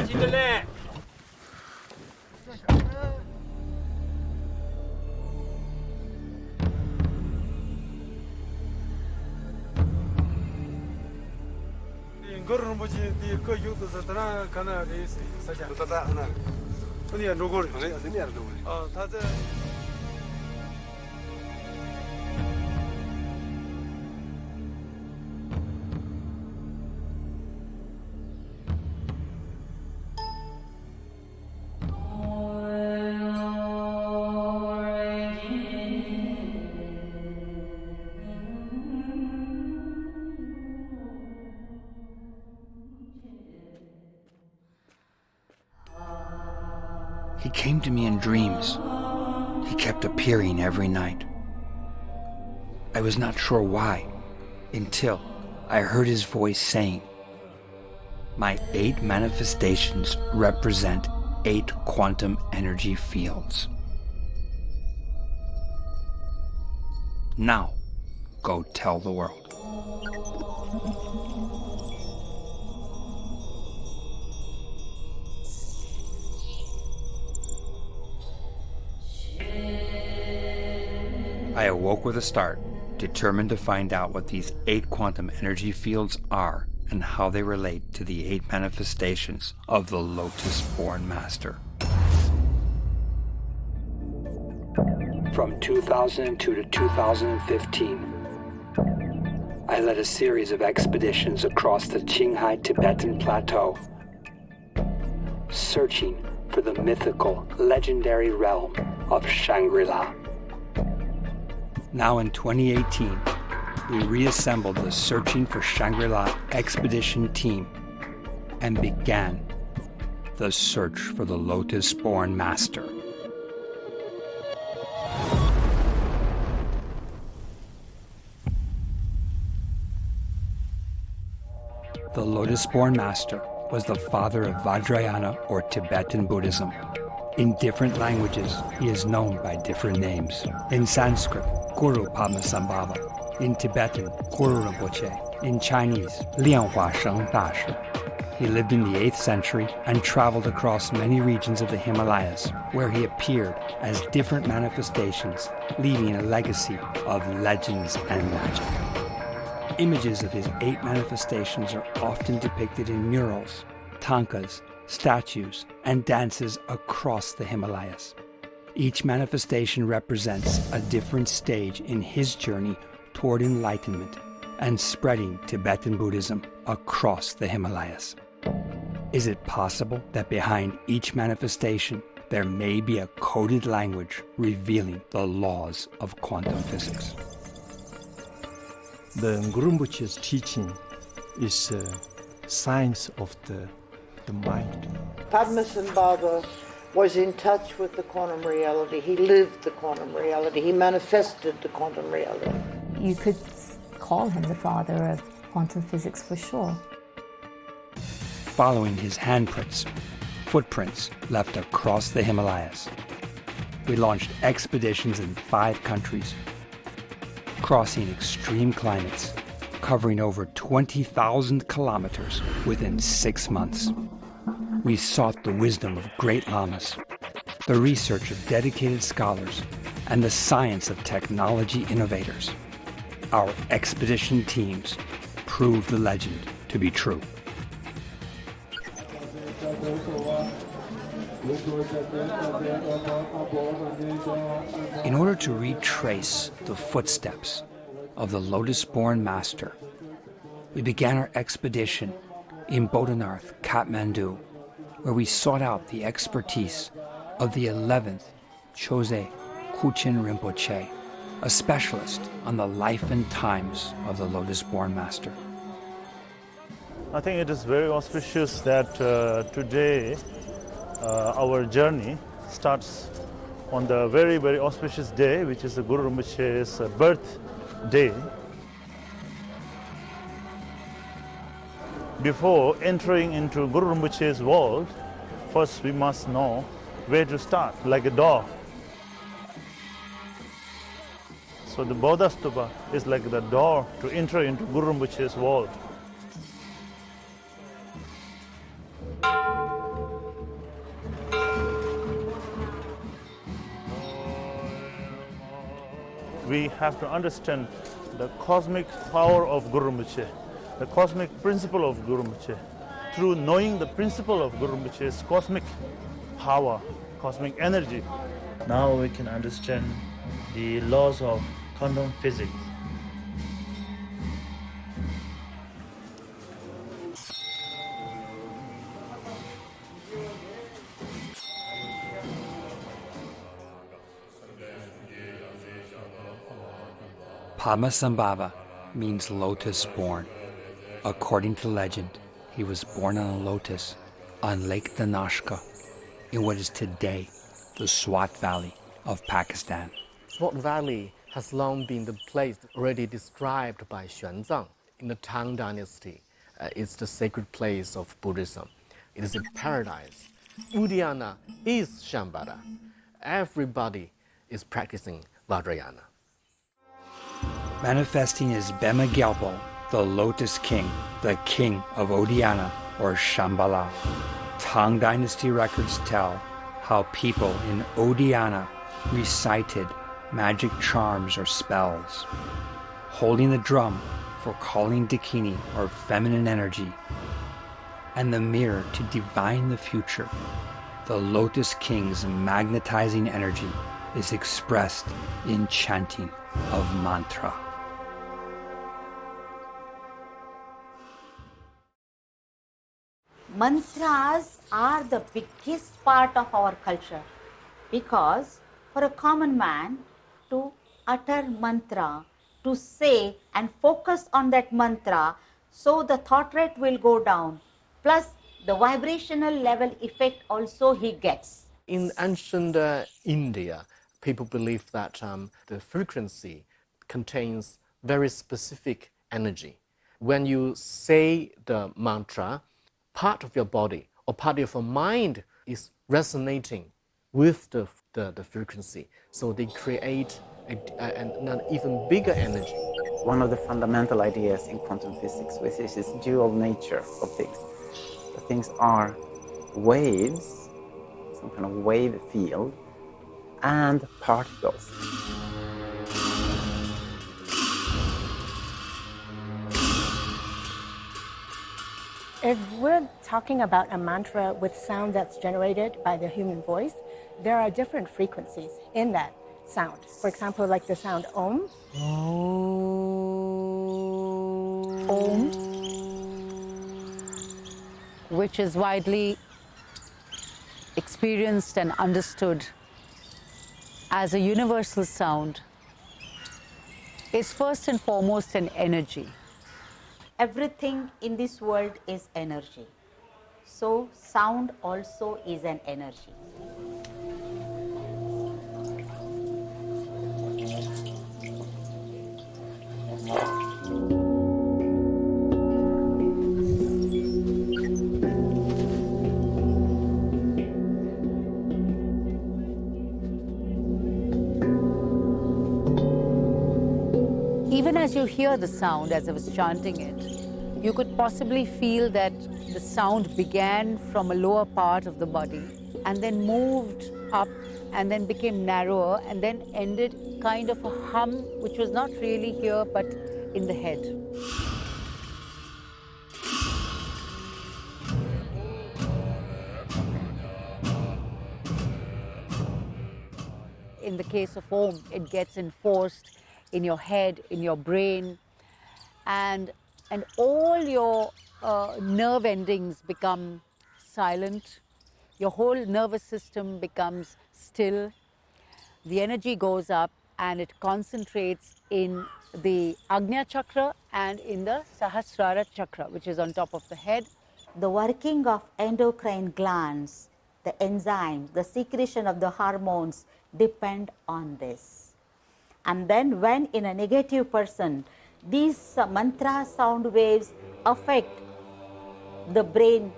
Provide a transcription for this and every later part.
记着嘞。Gurun buji di ke yuk tu satana kana re si saja. Tu tata ana. Ini yang nugul. Ini yang nugul. Ah, taze. He came to me in dreams. He kept appearing every night. I was not sure why, until I heard his voice saying, "My 8 manifestations represent 8 quantum energy fields. Now, go tell the world." I awoke with a start, determined to find out what these 8 quantum energy fields are and how they relate to the 8 manifestations of the Lotus-born Master. From 2002 to 2015, I led a series of expeditions across the Qinghai Tibetan Plateau, searching for the mythical, legendary realm of Shangri-La. Now in 2018, we reassembled the Searching for Shangri-La expedition team and began the search for the Lotus-born Master. The Lotus-born Master was the father of Vajrayana or Tibetan Buddhism. In different languages, he is known by different names. In Sanskrit, Guru Padmasambhava. In Tibetan, Guru Rinpoche. In Chinese, Lianhua Sheng Dashi. He lived in the 8th century and traveled across many regions of the Himalayas, where he appeared as different manifestations, leaving a legacy of legends and magic. Images of his 8 manifestations are often depicted in murals, tankas, statues, and dances across the Himalayas. Each manifestation represents a different stage in his journey toward enlightenment and spreading Tibetan Buddhism across the Himalayas. Is it possible that behind each manifestation there may be a coded language revealing the laws of quantum physics? The Guru Rinpoche's teaching is science of the mind. Padmasambhava was in touch with the quantum reality. He lived the quantum reality. He manifested the quantum reality. You could call him the father of quantum physics for sure. Following his handprints, footprints left across the Himalayas, we launched expeditions in 5 countries, crossing extreme climates, covering over 20,000 kilometers within 6 months. We sought the wisdom of great lamas, the research of dedicated scholars, and the science of technology innovators. Our expedition teams proved the legend to be true. In order to retrace the footsteps of the Lotus-born Master, we began our expedition in Bodhanath, Kathmandu, where we sought out the expertise of the 11th Chose Kuchen Rinpoche, a specialist on the life and times of the Lotus-born Master. I think it is very auspicious that today our journey starts on the very, very auspicious day, which is the Guru Rinpoche's birth day. Before entering into Guru Rinpoche's world, first we must know where to start, like a door. So the Bodha Stupa is like the door to enter into Guru Rinpoche's world. we have to understand the cosmic power of Guru Rinpoche, the cosmic principle of Guru Rinpoche. Through knowing the principle of Guru Rinpoche's cosmic power, cosmic energy, now we can understand the laws of quantum physics. Padmasambhava means lotus born. According to legend, he was born on a lotus on Lake Danashka in what is today the Swat Valley of Pakistan. Swat Valley has long been the place already described by Xuanzang in the Tang Dynasty. It's the sacred place of Buddhism. It is a paradise. Uddiyana is Shambhala. Everybody is practicing Vajrayana. Manifesting as Bema Gyalpo, the Lotus King, the king of Uddiyana or Shambhala. Tang Dynasty records tell how people in Uddiyana recited magic charms or spells, holding the drum for calling Dakini or feminine energy, and the mirror to divine the future. The Lotus King's magnetizing energy is expressed in chanting of mantra. Mantras are the biggest part of our culture because for a common man to utter mantra, to say and focus on that mantra, so the thought rate will go down, plus the vibrational level effect also he gets. In ancient India, people believe that the frequency contains very specific energy. When you say the mantra, part of your body or part of your mind is resonating with the frequency. So they create an even bigger energy. One of the fundamental ideas in quantum physics, which is this dual nature of things. The things are waves, some kind of wave field, and particles. If we're talking about a mantra with sound that's generated by the human voice, there are different frequencies in that sound. For example, like the sound Om. Om, which is widely experienced and understood as a universal sound, is first and foremost an energy. Everything in this world is energy. So sound also is an energy. Even as you hear the sound, as I was chanting it, you could possibly feel that the sound began from a lower part of the body and then moved up and then became narrower and then ended kind of a hum which was not really here but in the head. In the case of Om, it gets enforced in your head, in your brain, and all your nerve endings become silent. Your whole nervous system becomes still. The energy goes up and it concentrates in the Agnya chakra and in the Sahasrara chakra, which is on top of the head. The working of endocrine glands, the enzymes, the secretion of the hormones depend on this. And then when in a negative person, these mantra sound waves affect the brain,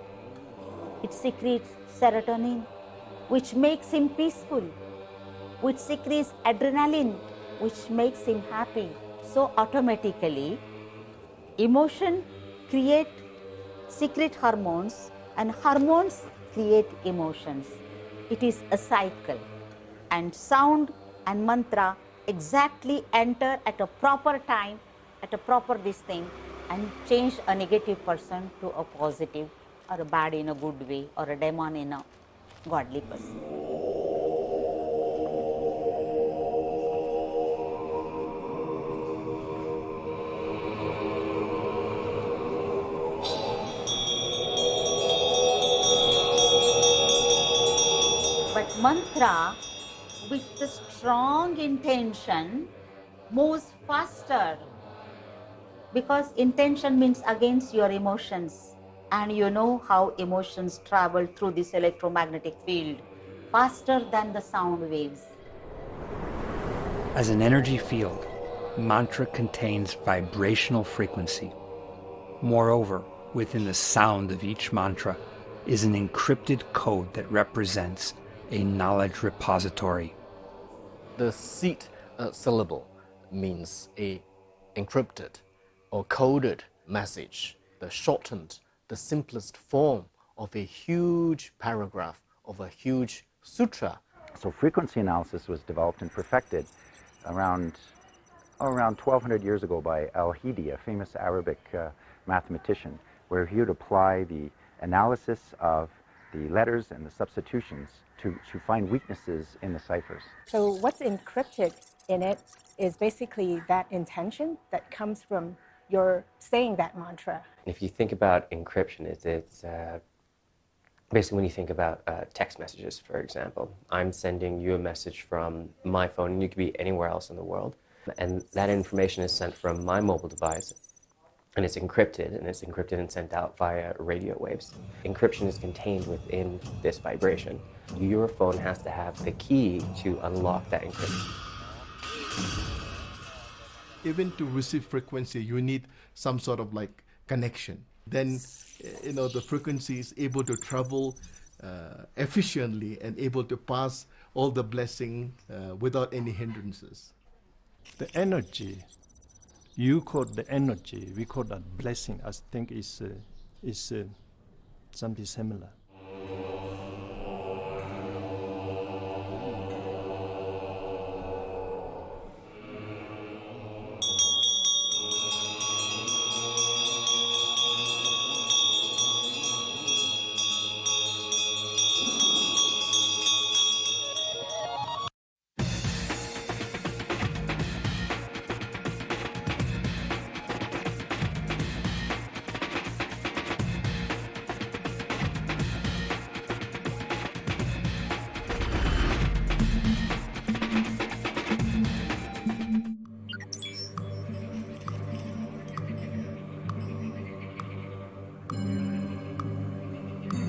it secretes serotonin, which makes him peaceful, which secretes adrenaline, which makes him happy. So automatically, emotion secrete hormones, and hormones create emotions. It is a cycle, and sound and mantra exactly enter at a proper time, at a proper this thing, and change a negative person to a positive, or a bad in a good way, or a demon in a godly person. But mantra with the strong intention moves faster, because intention means against your emotions, and you know how emotions travel through this electromagnetic field faster than the sound waves. As an energy field, mantra contains vibrational frequency. Moreover, within the sound of each mantra is an encrypted code that represents a knowledge repository. The seed syllable means a encrypted or coded message, the shortened, the simplest form of a huge paragraph of a huge sutra. So frequency analysis was developed and perfected around 1200 years ago by Al-Hidi, a famous Arabic mathematician, where he would apply the analysis of the letters and the substitutions to find weaknesses in the ciphers. So what's encrypted in it is basically that intention that comes from your saying that mantra. If you think about encryption, it's basically when you think about text messages, for example. I'm sending you a message from my phone, and you could be anywhere else in the world, and that information is sent from my mobile device, and it's encrypted and sent out via radio waves. Encryption is contained within this vibration. Your phone has to have the key to unlock that encryption. Even to receive frequency, you need some sort of like connection. Then, the frequency is able to travel efficiently and able to pass all the blessing without any hindrances. The energy, you call the energy, we call that blessing. I think is something similar.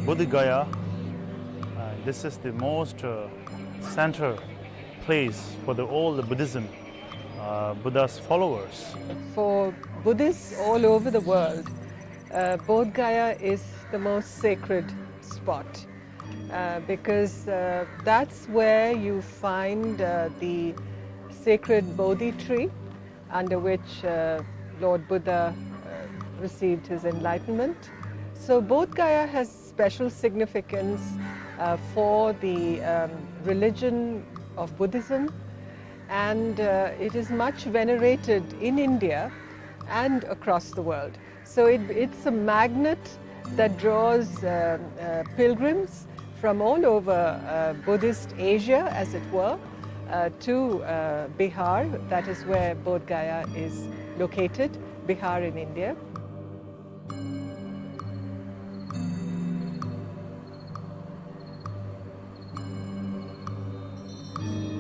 Bodh Gaya, this is the most center place for all the Buddhism, Buddha's followers. For Buddhists all over the world, Bodh Gaya is the most sacred spot because that's where you find the sacred Bodhi tree under which Lord Buddha received his enlightenment. So Bodh Gaya has special significance for the religion of Buddhism, and it is much venerated in India and across the world. So it's a magnet that draws pilgrims from all over Buddhist Asia, as it were, to Bihar. That is where Bodh Gaya is located, Bihar in India.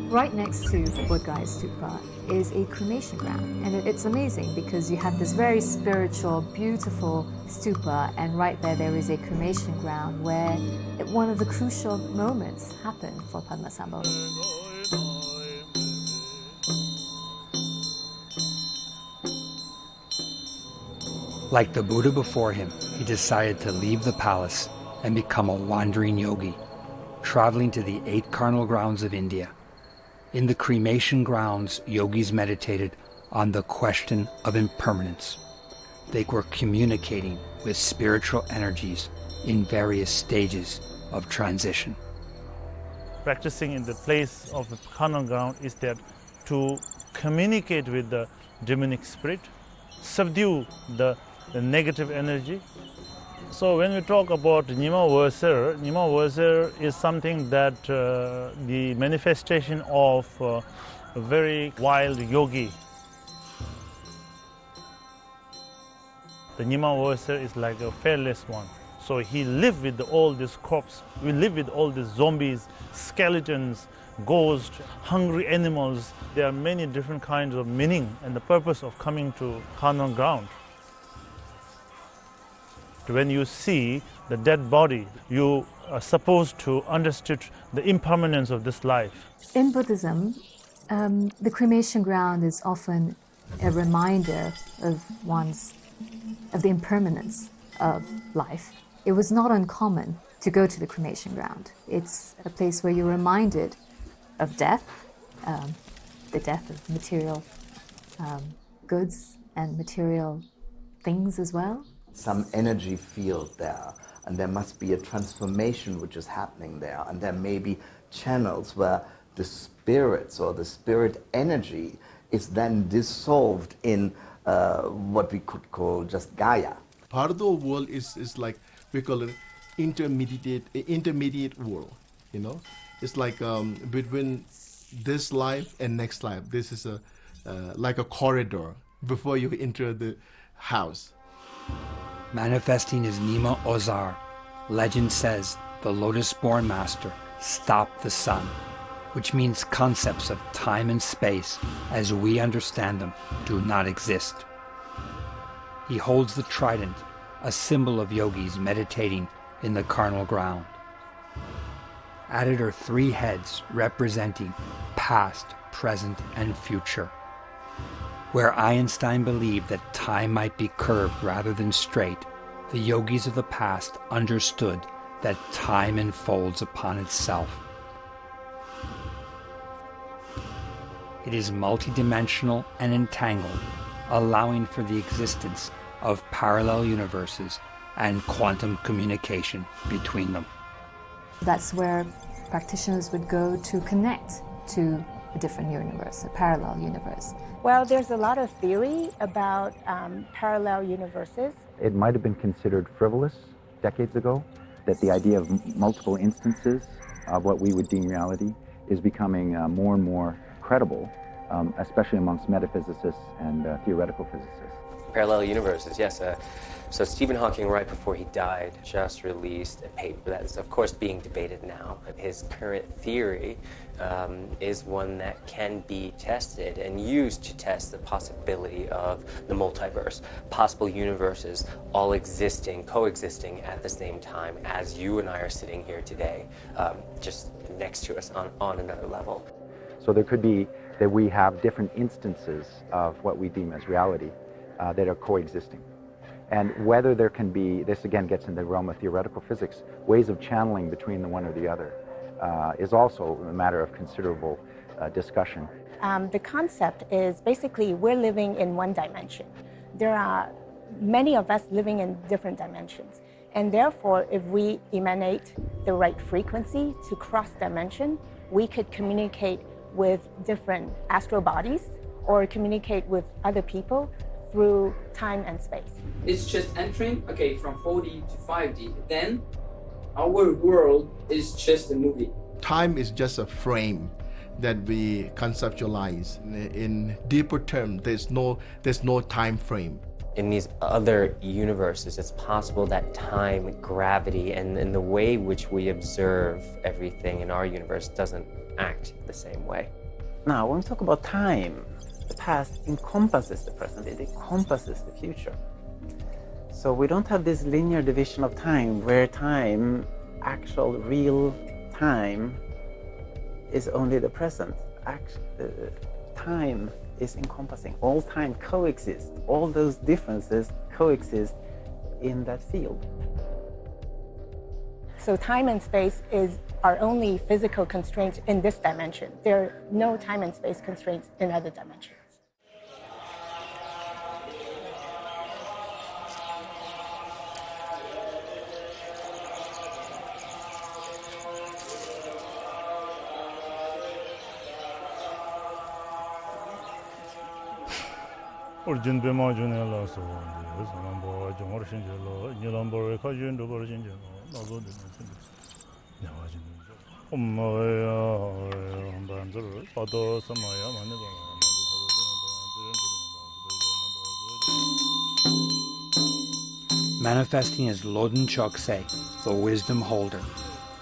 Right next to Bodh Gaya Stupa is a cremation ground, and it's amazing because you have this very spiritual, beautiful stupa, and right there is a cremation ground where one of the crucial moments happened for Padmasambhava. Like the Buddha before him, he decided to leave the palace and become a wandering yogi, traveling to the 8 carnal grounds of India. In the cremation grounds, yogis meditated on the question of impermanence. They were communicating with spiritual energies in various stages of transition. Practicing in the place of the carnal ground is that to communicate with the demonic spirit, subdue the negative energy. So when we talk about Nima Verser is something that the manifestation of a very wild yogi. The Nima Verser is like a fearless one. So he lived with all these corpses. We live with all these zombies, skeletons, ghosts, hungry animals. There are many different kinds of meaning and the purpose of coming to carnal ground. When you see the dead body, you are supposed to understand the impermanence of this life. In Buddhism, the cremation ground is often a reminder of the impermanence of life. It was not uncommon to go to the cremation ground. It's a place where you're reminded of death, the death of material goods and material things as well. Some energy field there, and there must be a transformation which is happening there, and there may be channels where the spirits or the spirit energy is then dissolved in what we could call just Gaia. Part of the world is like, we call it intermediate world, you know? It's like between this life and next life. This is like a corridor before you enter the house. Manifesting as Nima Ozar, legend says the lotus-born master stopped the sun, which means concepts of time and space as we understand them do not exist. He holds the trident, a symbol of yogis meditating in the carnal ground. At it are 3 heads representing past, present, and future. Where Einstein believed that time might be curved rather than straight, the yogis of the past understood that time enfolds upon itself. It is multidimensional and entangled, allowing for the existence of parallel universes and quantum communication between them. That's where practitioners would go to connect to a different universe, a parallel universe. Well, there's a lot of theory about parallel universes. It might have been considered frivolous decades ago, that the idea of multiple instances of what we would deem reality is becoming more and more credible, especially amongst metaphysicists and theoretical physicists. Parallel universes, yes. So Stephen Hawking, right before he died, just released a paper that is, of course, being debated now. His current theory is one that can be tested and used to test the possibility of the multiverse, possible universes all existing, coexisting at the same time as you and I are sitting here today, just next to us on another level. So there could be that we have different instances of what we deem as reality that are coexisting. And whether there can be, this again gets in the realm of theoretical physics, ways of channeling between the one or the other is also a matter of considerable discussion. The concept is basically we're living in one dimension. There are many of us living in different dimensions. And therefore, if we emanate the right frequency to cross dimension, we could communicate with different astral bodies or communicate with other people through time and space. It's just entering, from 4D to 5D. Then our world is just a movie. Time is just a frame that we conceptualize. In deeper terms, there's no time frame. In these other universes, it's possible that time, gravity, and the way which we observe everything in our universe doesn't act the same way. Now, when we talk about time, the past encompasses the present, it encompasses the future. So we don't have this linear division of time where time, actual real time, is only the present. Time is encompassing. All time coexists. All those differences coexist in that field. So time and space are only physical constraints in this dimension. There are no time and space constraints in other dimensions. urjin bema junela so sambo jongor shinjelo nyilambo ka jun do bor shinjelo nazo de nyawa jin banzur pado samaya mane Manifesting as Lodin Chokse, the wisdom holder,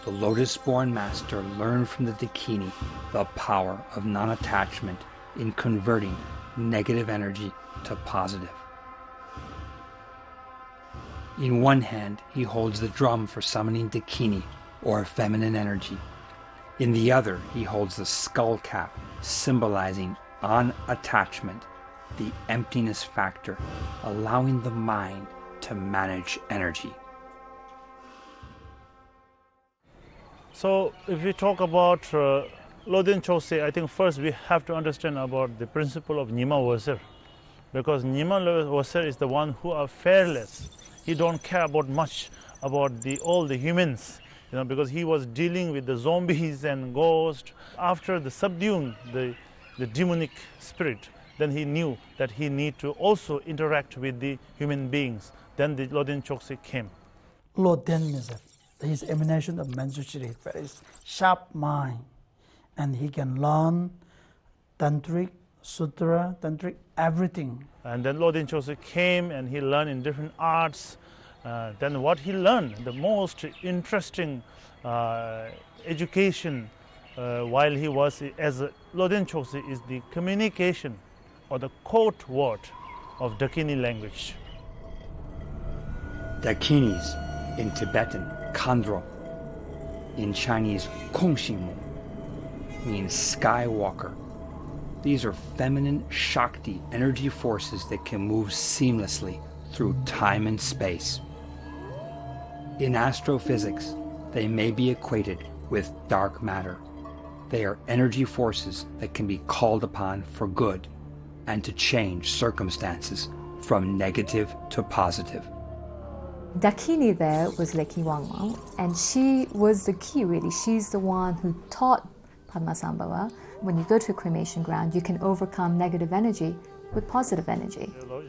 the lotus-born master learned from the Dakini the power of non-attachment in converting negative energy to positive. In one hand, he holds the drum for summoning Dakini, or feminine energy. In the other, he holds the skull cap, symbolizing unattachment, the emptiness factor, allowing the mind to manage energy. So if we talk about Lodin Chokse, I think first we have to understand about the principle of Nima Wasir. Because Nima Wasir is the one who are fearless. He don't care about much about all the humans, because he was dealing with the zombies and ghosts. After the subduing the demonic spirit, then he knew that he need to also interact with the human beings. Then the Lodin Chokse came. Lodin is his emanation of Manjushri, very sharp mind, and he can learn tantric, sutra, tantric, everything. And then Lodin Chokse came and he learned in different arts. Then what he learned, the most interesting education while he was as a Lodin Chokse is the communication or the code word of Dakini language. Dakinis, in Tibetan, Kandro, in Chinese, Kongshimu, means skywalker. These are feminine Shakti energy forces that can move seamlessly through time and space. In astrophysics, they may be equated with dark matter. They are energy forces that can be called upon for good and to change circumstances from negative to positive. Dakini there was Leki Wangma, and she was the key really. She's the one who taught Padmasambhava. When you go to a cremation ground, you can overcome negative energy with positive energy. So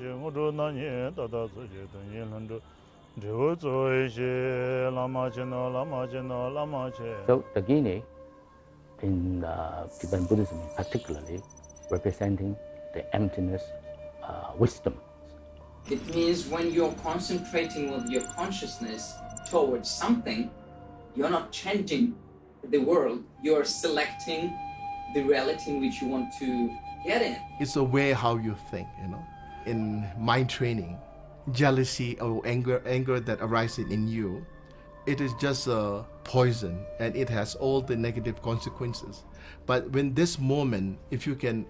Dakini in Tibetan Buddhism particularly representing the emptiness, wisdom. It means when you're concentrating with your consciousness towards something, you're not changing the world, you're selecting the reality in which you want to get in. It's a way how you think, In mind training, jealousy or anger that arises in you, it is just a poison and it has all the negative consequences. But when this moment, if you can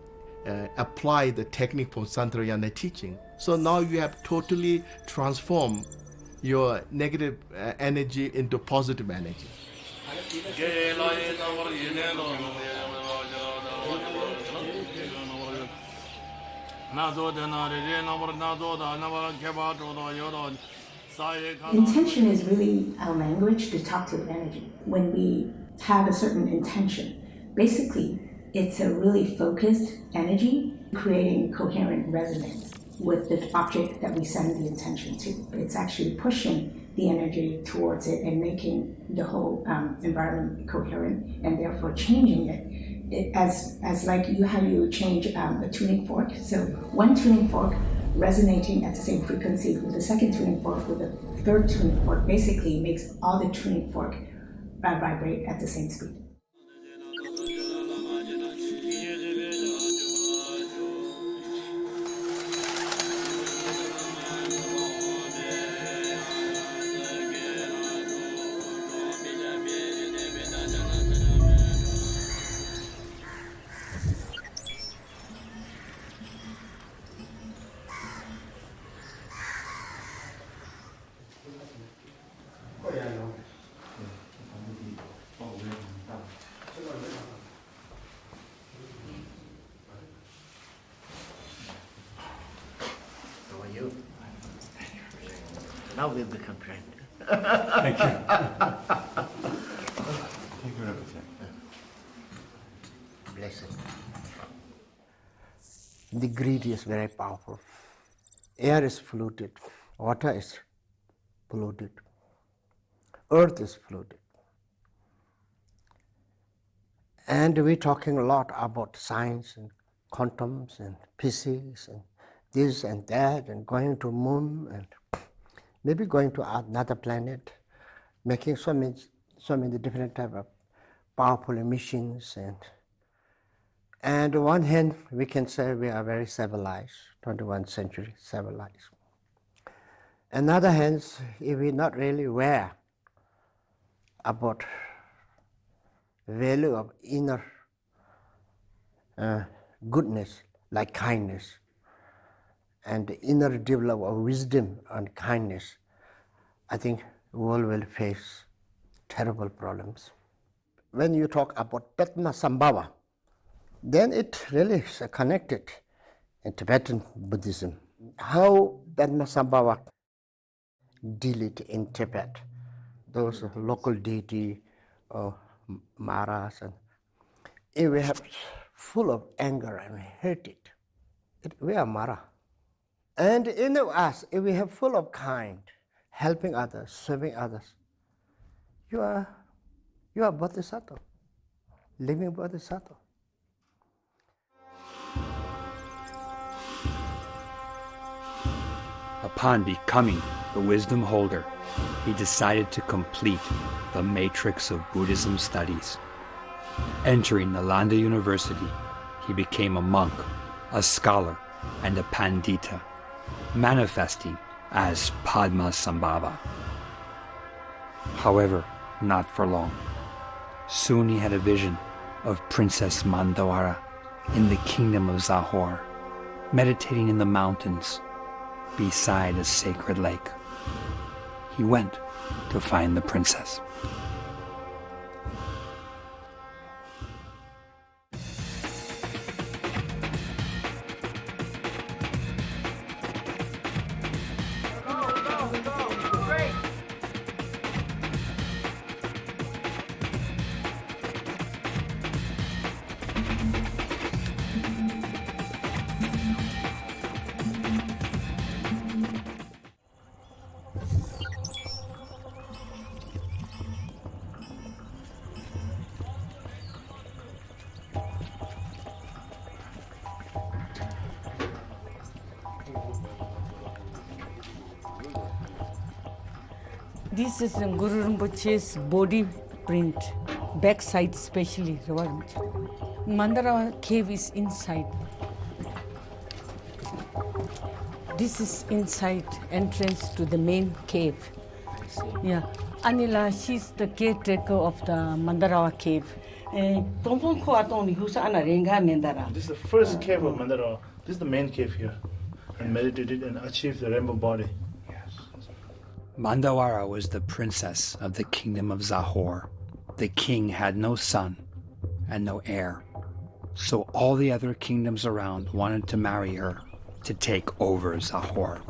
apply the technique from Santarayana teaching, so now you have totally transformed your negative energy into positive energy. Intention is really our language to talk to energy. When we have a certain intention, basically it's a really focused energy creating coherent resonance with the object that we send the intention to. It's actually pushing the energy towards it and making the whole environment coherent and therefore changing it. As like how you change a tuning fork. So one tuning fork resonating at the same frequency with the second tuning fork with the third tuning fork basically makes all the tuning fork vibrate at the same speed. Now we'll become friends. Thank you. Thank you. Blessed. The greed is very powerful. Air is polluted, water is polluted, earth is polluted. And we're talking a lot about science and quantums and physics and this and that and going to moon and maybe going to another planet, making so many different type of powerful emissions. And on one hand, we can say we are very civilized, 21st century civilized. On the other hand, if we're not really aware about the value of inner goodness, like kindness, and the inner development of wisdom and kindness, I think the world will face terrible problems. When you talk about Padmasambhava, then it really is connected in Tibetan Buddhism. How Padmasambhava deal it in Tibet, those local deity or Maras, and if we have full of anger and hate we are Mara. And in us, if we have full of kind, helping others, serving others, you are Bodhisattva, living Bodhisattva. Upon becoming the wisdom holder, he decided to complete the matrix of Buddhism studies. Entering Nalanda University, he became a monk, a scholar, and a pandita, manifesting as Padmasambhava. However, not for long. Soon he had a vision of Princess Mandawara in the kingdom of Zahor, meditating in the mountains beside a sacred lake. He went to find the princess. This is Guru Rinpoche's body print, backside especially. Mandara cave is inside. This is inside entrance to the main cave. Yeah, Anila, she's the caretaker of the Mandarawa cave. This is the first cave of Mandarawa. This is the main cave here. And meditated and achieved the rainbow body. Mandawara was the princess of the kingdom of Zahor. The king had no son and no heir, so all the other kingdoms around wanted to marry her to take over Zahor.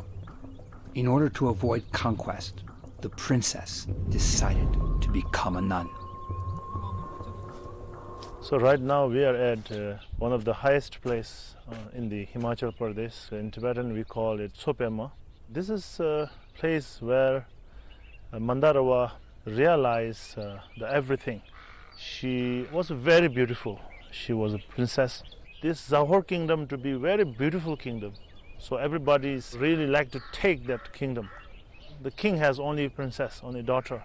In order to avoid conquest, the princess decided to become a nun. So right now we are at one of the highest place in the Himachal Pradesh. In Tibetan we call it Sopema. This is a place where Mandarawa realized the everything. She was very beautiful. She was a princess. This Zahor kingdom to be very beautiful kingdom. So everybody really like to take that kingdom. The king has only princess, only daughter.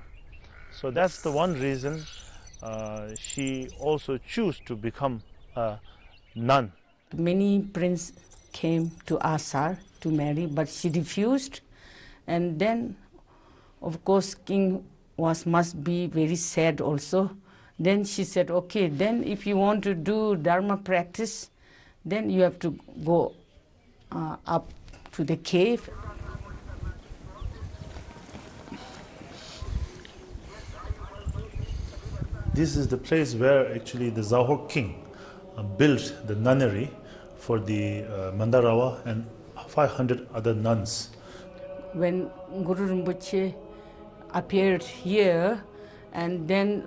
So that's the one reason she also chose to become a nun. Many princes came to ask her to marry, but she refused. And then, of course, king must be very sad also. Then she said, okay, then if you want to do Dharma practice, then you have to go up to the cave. This is the place where actually the Zahor king built the nunnery for the Mandarawa and 500 other nuns. When Guru Rinpoche appeared here, and then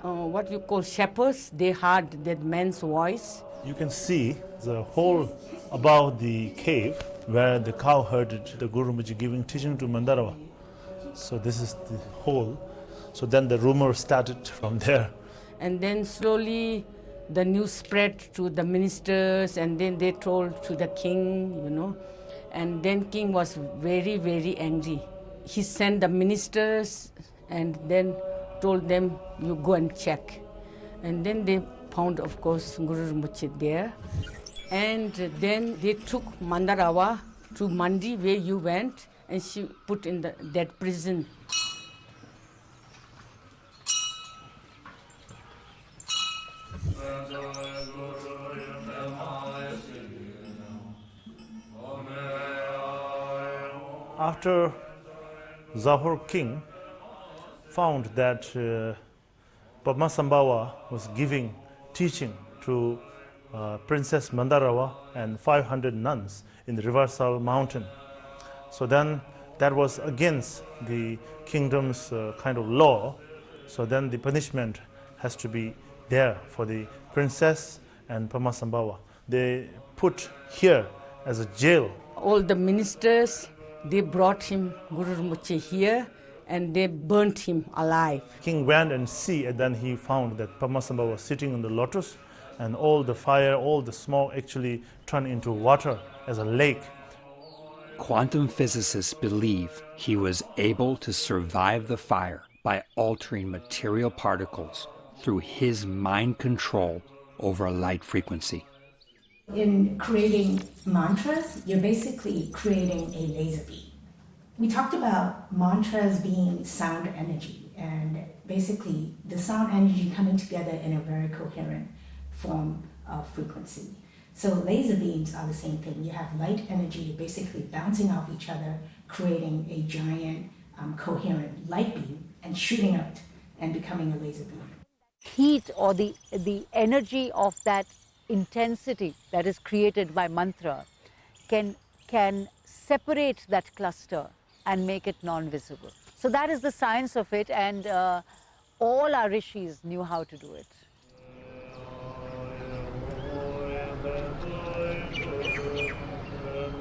what you call shepherds, they heard that man's voice. You can see the whole above the cave where the cow herded the Guru Rinpoche giving teaching to Mandarawa. So this is the hole. So then the rumor started from there. And then slowly the news spread to the ministers, and then they told to the king, you know. And then king was very, very angry. He sent the ministers and then told them, you go and check. And then they found, of course, Guru Rinpoche there. And then they took Mandarawa to Mandi, where you went, and she put in that prison. After Zahor king found that Padmasambhava was giving teaching to Princess Mandarawa and 500 nuns in the Reversal Mountain. So then that was against the kingdom's kind of law. So then the punishment has to be there for the princess and Padmasambhava. They put here as a jail. All the ministers, they brought him, Guru Rinpoche, here, and they burnt him alive. King went and see, and then he found that Padmasambhava was sitting on the lotus, and all the fire, all the smoke actually turned into water as a lake. Quantum physicists believe he was able to survive the fire by altering material particles through his mind control over a light frequency. In creating mantras, you're basically creating a laser beam. We talked about mantras being sound energy, and basically the sound energy coming together in a very coherent form of frequency. So laser beams are the same thing. You have light energy basically bouncing off each other, creating a giant coherent light beam and shooting out and becoming a laser beam. Heat or the energy of that intensity that is created by mantra can separate that cluster and make it non-visible. So that is the science of it, and all our rishis knew how to do it.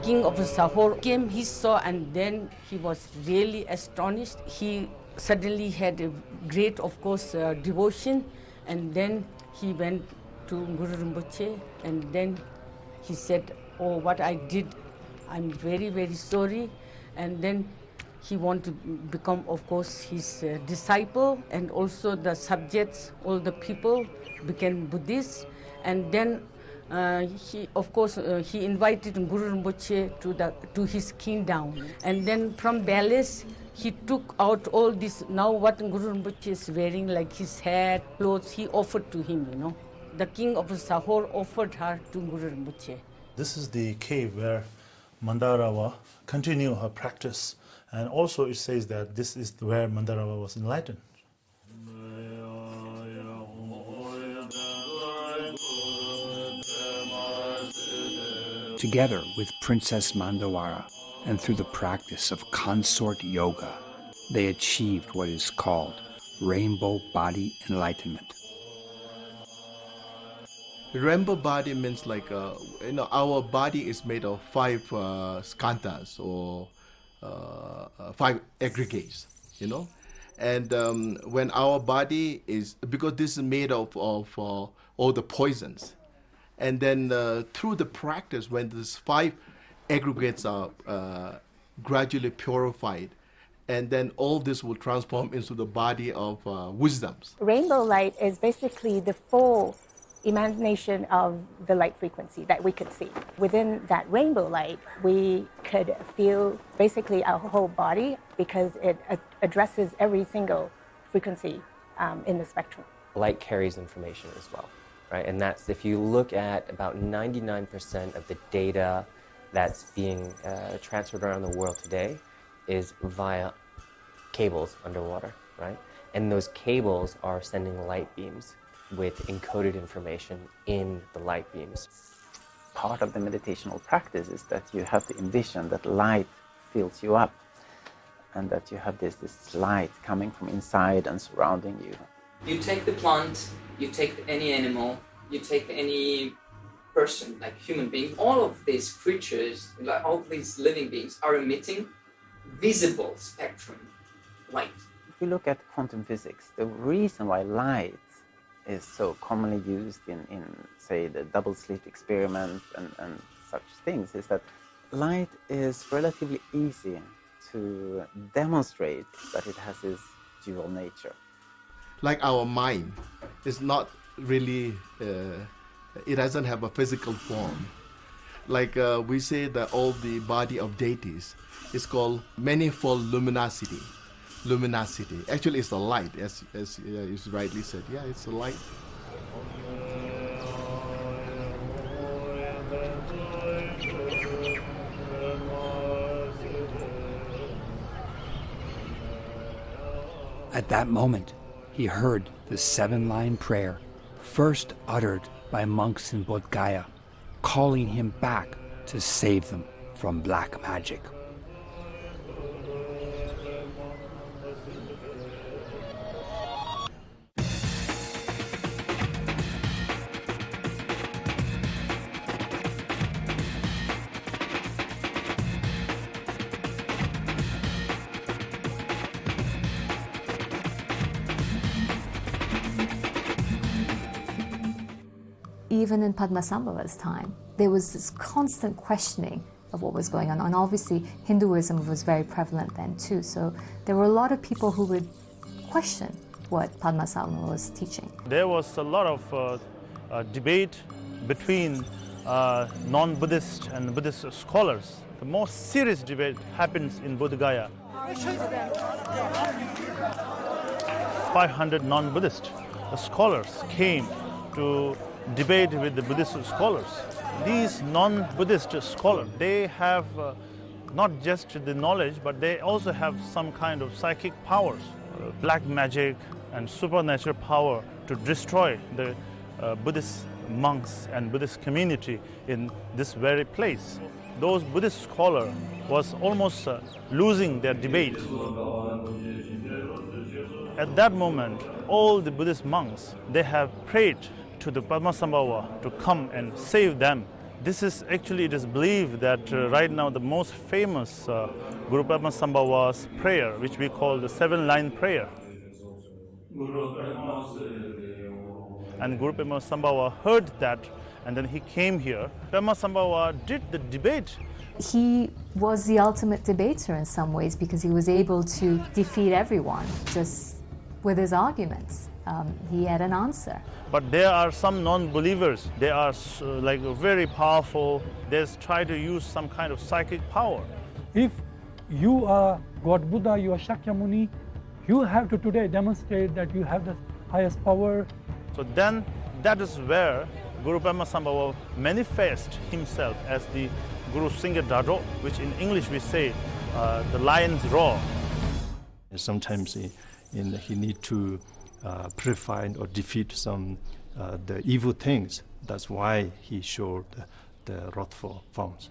King of Sahor came, he saw, and then he was really astonished. He suddenly had a great, of course, devotion, and then he went to Guru Rinpoche, and then he said, oh, what I did, I'm very, very sorry. And then he wanted to become, of course, his disciple, and also the subjects, all the people became Buddhists. And then he, of course, he invited Guru Rinpoche to his kingdom. And then from palace, he took out all this, now what Guru Rinpoche is wearing, like his hat, clothes, he offered to him, you know. The king of Sahor offered her to Guru Rinpoche. This is the cave where Mandarawa continued her practice, and also it says that this is where Mandarawa was enlightened. Together with Princess Mandawara, and through the practice of consort yoga, they achieved what is called rainbow body enlightenment. Rainbow body means like, our body is made of 5 skandhas, or 5 aggregates, And when our body is, because this is made of all the poisons, and then through the practice, when these 5 aggregates are gradually purified, and then all this will transform into the body of wisdoms. Rainbow light is basically the full emanation of the light frequency that we could see. Within that rainbow light, we could feel basically our whole body, because it addresses every single frequency in the spectrum. Light carries information as well, right? And that's, if you look at about 99% of the data that's being transferred around the world today is via cables underwater, right? And those cables are sending light beams with encoded information in the light beams. Part of the meditational practice is that you have to envision that light fills you up, and that you have this light coming from inside and surrounding you. You take the plant, you take any animal, you take any person, like human being, all of these creatures, like all of these living beings are emitting visible spectrum light. If we look at quantum physics, the reason why light is so commonly used in say, the double-slit experiment and such things is that light is relatively easy to demonstrate that it has this dual nature. Like our mind is not really, it doesn't have a physical form. Like we say that all the body of deities is called manifold luminosity. Luminosity. Actually, it's the light, as you rightly said. Yeah, it's the light. At that moment, he heard the 7-line prayer, first uttered by monks in Bodh Gaya, calling him back to save them from black magic. Even in Padmasambhava's time, there was this constant questioning of what was going on. And obviously, Hinduism was very prevalent then too. So there were a lot of people who would question what Padmasambhava was teaching. There was a lot of debate between non-Buddhist and Buddhist scholars. The most serious debate happens in Bodh Gaya. 500 non-Buddhist scholars came to debate with the Buddhist scholars. These non-Buddhist scholars, they have not just the knowledge, but they also have some kind of psychic powers, black magic and supernatural power to destroy the Buddhist monks and Buddhist community in this very place. Those Buddhist scholars was almost losing their debate. At that moment, all the Buddhist monks, they have prayed to the Padmasambhava to come and save them. This is actually, it is believed that right now the most famous Guru Padmasambhava's prayer, which we call the 7-line prayer. And Guru Padmasambhava heard that, and then he came here. Padmasambhava did the debate. He was the ultimate debater in some ways because he was able to defeat everyone just with his arguments. He had an answer. But there are some non-believers, they are like very powerful, they try to use some kind of psychic power. If you are God Buddha, you are Shakyamuni, you have to today demonstrate that you have the highest power. So then that is where Guru Padmasambhava manifests himself as the Guru Singha Dado, which in English we say the lion's roar. Sometimes he need to purify or defeat some the evil things. That's why he showed the wrathful forms.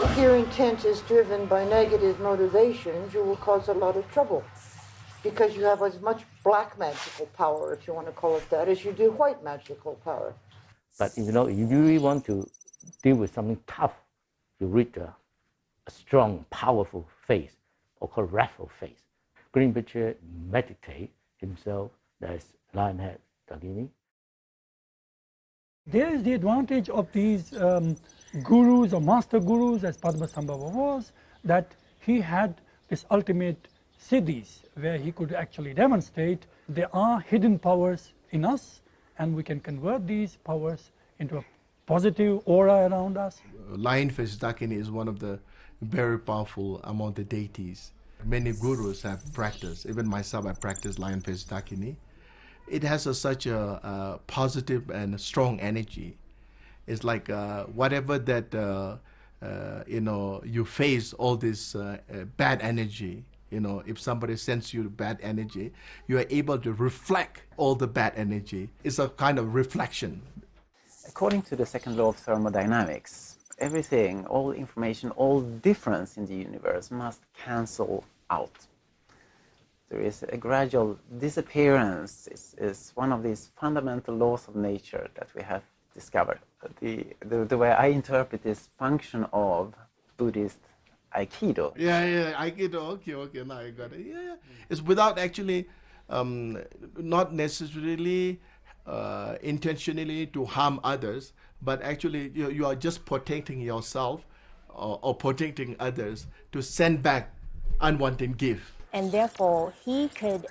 If your intent is driven by negative motivations, you will cause a lot of trouble because you have as much black magical power, if you want to call it that, as you do white magical power. But if you really want to deal with something tough, you read a strong, powerful face, or called wrathful face. Rinpoche meditate himself as Lionhead Dagini. There is the advantage of these gurus or master gurus, as Padmasambhava was, that he had this ultimate siddhis, where he could actually demonstrate there are hidden powers in us, and we can convert these powers into a positive aura around us. Lionfish Dakini is one of the very powerful among the deities. Many gurus have practiced, even myself I practice Lionfish Dakini. It has such a positive and strong energy. It's like whatever that, you face all this bad energy, if somebody sends you bad energy, you are able to reflect all the bad energy. It's a kind of reflection. According to the second law of thermodynamics, everything, all information, all difference in the universe must cancel out. There is a gradual disappearance. Is one of these fundamental laws of nature that we have discovered. The way I interpret this function of Buddhist Aikido. Yeah, Aikido. Okay, now I got it. Yeah. It's without actually, not necessarily intentionally to harm others, but actually you are just protecting yourself or protecting others to send back unwanted gift. And therefore, he could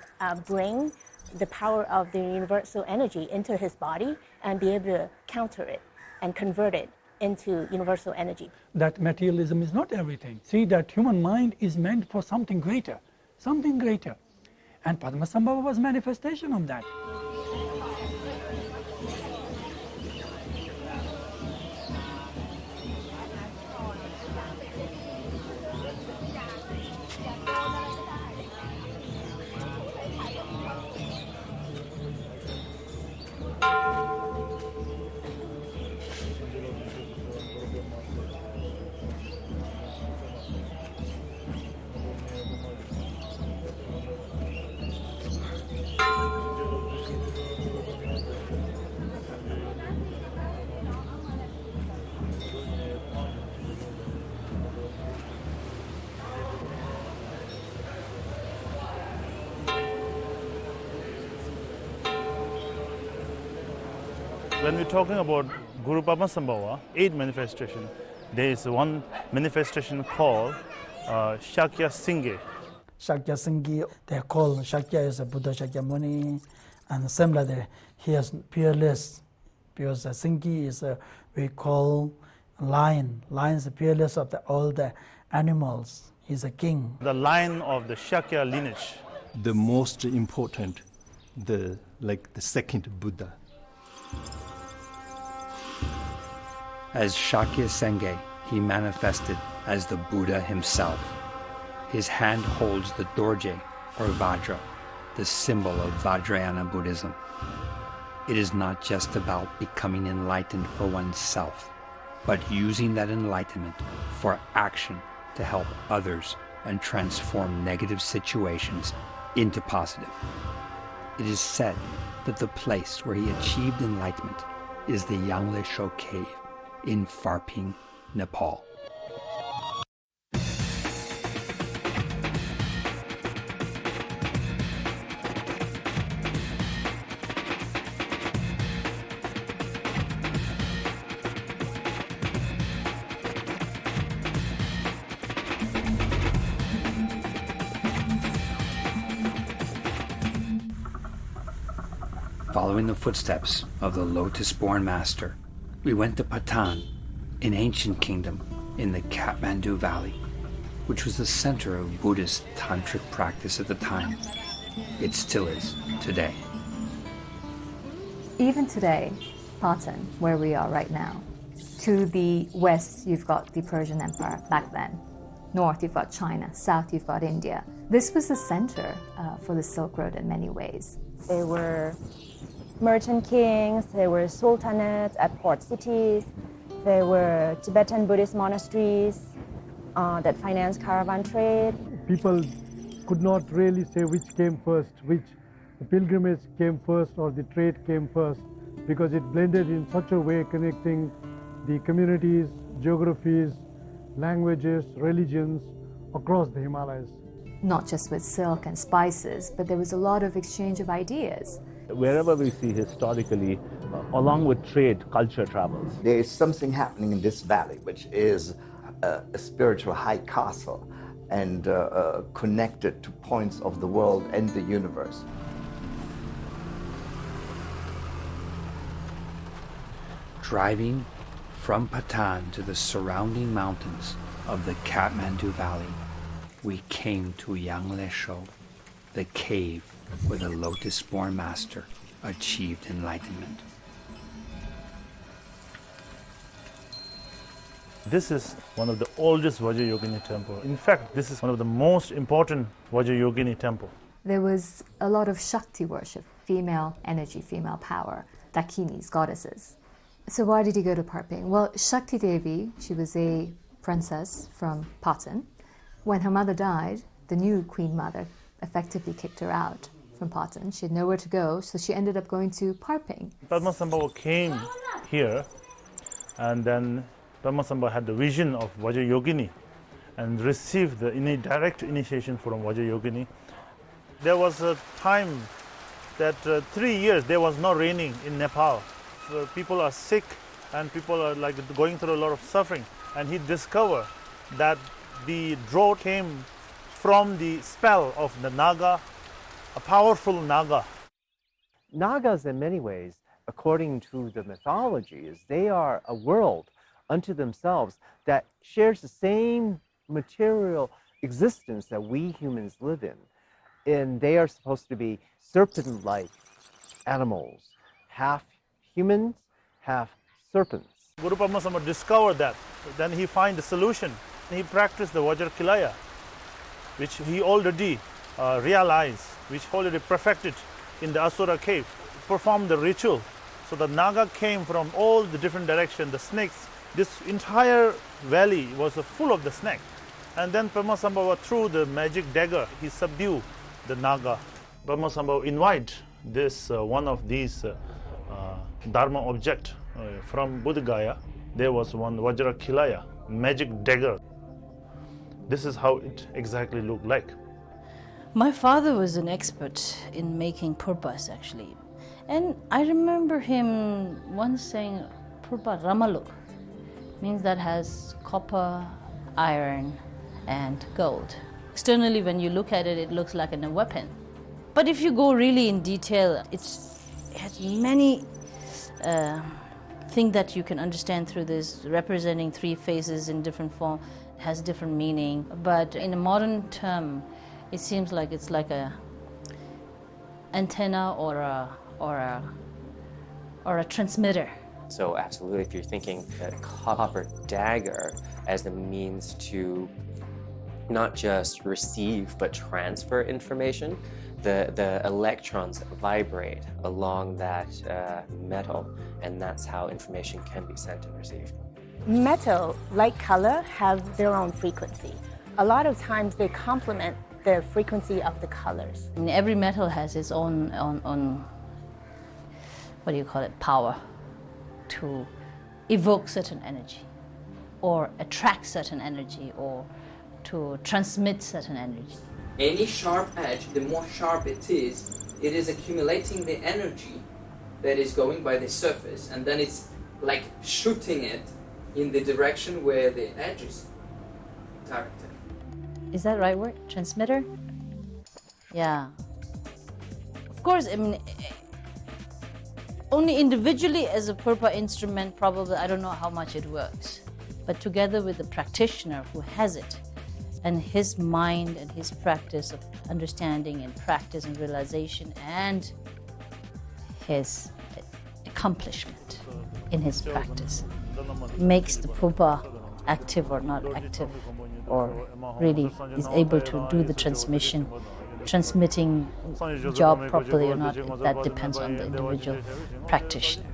bring the power of the universal energy into his body and be able to counter it and convert it into universal energy. That materialism is not everything. See, that human mind is meant for something greater, something greater. And Padmasambhava was manifestation of that. When we're talking about Guru Padmasambhava, 8 manifestation, there is one manifestation called Shakya Singhe. Shakya Singhi, they are called Shakya is a Buddha Shakyamuni, and similarly, he is peerless, because Singhi is we call lion. Lion is the peerless of all the animals. He's a king. The line of the Shakya lineage. The most important, the second Buddha. As Shakya Senge, he manifested as the Buddha himself. His hand holds the Dorje, or Vajra, the symbol of Vajrayana Buddhism. It is not just about becoming enlightened for oneself, but using that enlightenment for action to help others and transform negative situations into positive. It is said that the place where he achieved enlightenment is the Yangle Sho cave in Pharping, Nepal. Following the footsteps of the lotus-born master, we went to Patan, an ancient kingdom in the Kathmandu Valley, which was the center of Buddhist tantric practice at the time. It still is today. Even today, Patan, where we are right now, to the west you've got the Persian Empire back then. North you've got China, south you've got India. This was the center for the Silk Road in many ways. There were merchant kings, there were sultanates at port cities, there were Tibetan Buddhist monasteries that financed caravan trade. People could not really say which came first, which the pilgrimage came first or the trade came first, because it blended in such a way connecting the communities, geographies, languages, religions across the Himalayas. Not just with silk and spices, but there was a lot of exchange of ideas. Wherever we see historically, along with trade, culture travels. There is something happening in this valley, which is a spiritual high castle and connected to points of the world and the universe. Driving from Patan to the surrounding mountains of the Kathmandu Valley, we came to Yangle Sho, the cave where the lotus-born master achieved enlightenment. This is one of the oldest Vajrayogini temple. In fact, this is one of the most important Vajrayogini temple. There was a lot of Shakti worship, female energy, female power, Dakinis, goddesses. So why did he go to Parping? Well, Shakti Devi, she was a princess from Patan. When her mother died, the new queen mother effectively kicked her out from Patan. She had nowhere to go, so she ended up going to Parping. Padmasambhava came here, and then Padmasambhava had the vision of Vajrayogini and received the direct initiation from Vajrayogini. There was a time that 3 years there was no raining in Nepal. So people are sick and people are like going through a lot of suffering. And he discovered that the drought came from the spell of the Naga, a powerful Naga. Nagas, in many ways, according to the mythologies, they are a world unto themselves that shares the same material existence that we humans live in. And they are supposed to be serpent-like animals, half humans, half serpents. Guru Padmasambhava discovered that. Then he found the solution. He practiced the Vajrakilaya, which he already realized, which already perfected in the Asura cave. Performed the ritual. So the Naga came from all the different directions, the snakes. This entire valley was full of the snake. And then Padmasambhava, through the magic dagger, he subdued the Naga. Padmasambhava invite this one of these Dharma object from Buddha Gaya. There was one Vajrakilaya, magic dagger. This is how it exactly looked like. My father was an expert in making purpas, actually. And I remember him once saying, Purpa Ramaluk, means that has copper, iron, and gold. Externally, when you look at it, it looks like a weapon. But if you go really in detail, it has many things that you can understand through this, representing three faces in different form, has different meaning. But in a modern term, it seems like it's like a antenna or a transmitter. So absolutely, if you're thinking a copper dagger as the means to not just receive but transfer information, the electrons vibrate along that metal, and that's how information can be sent and received. Metal, like color, have their own frequency. A lot of times they complement the frequency of the colors. And every metal has its own what do you call it, power to evoke certain energy or attract certain energy or to transmit certain energy. Any sharp edge, the more sharp it is accumulating the energy that is going by the surface, and then it's like shooting it in the direction where the edge is directed. Is that right word? Transmitter? Yeah. Of course, I mean, only individually as a purpa instrument, probably I don't know how much it works. But together with the practitioner who has it, and his mind and his practice of understanding and practice and realization and his accomplishment in his practice makes the pupa active or not active, or really is able to do the transmitting job properly or not. That depends on the individual practitioner.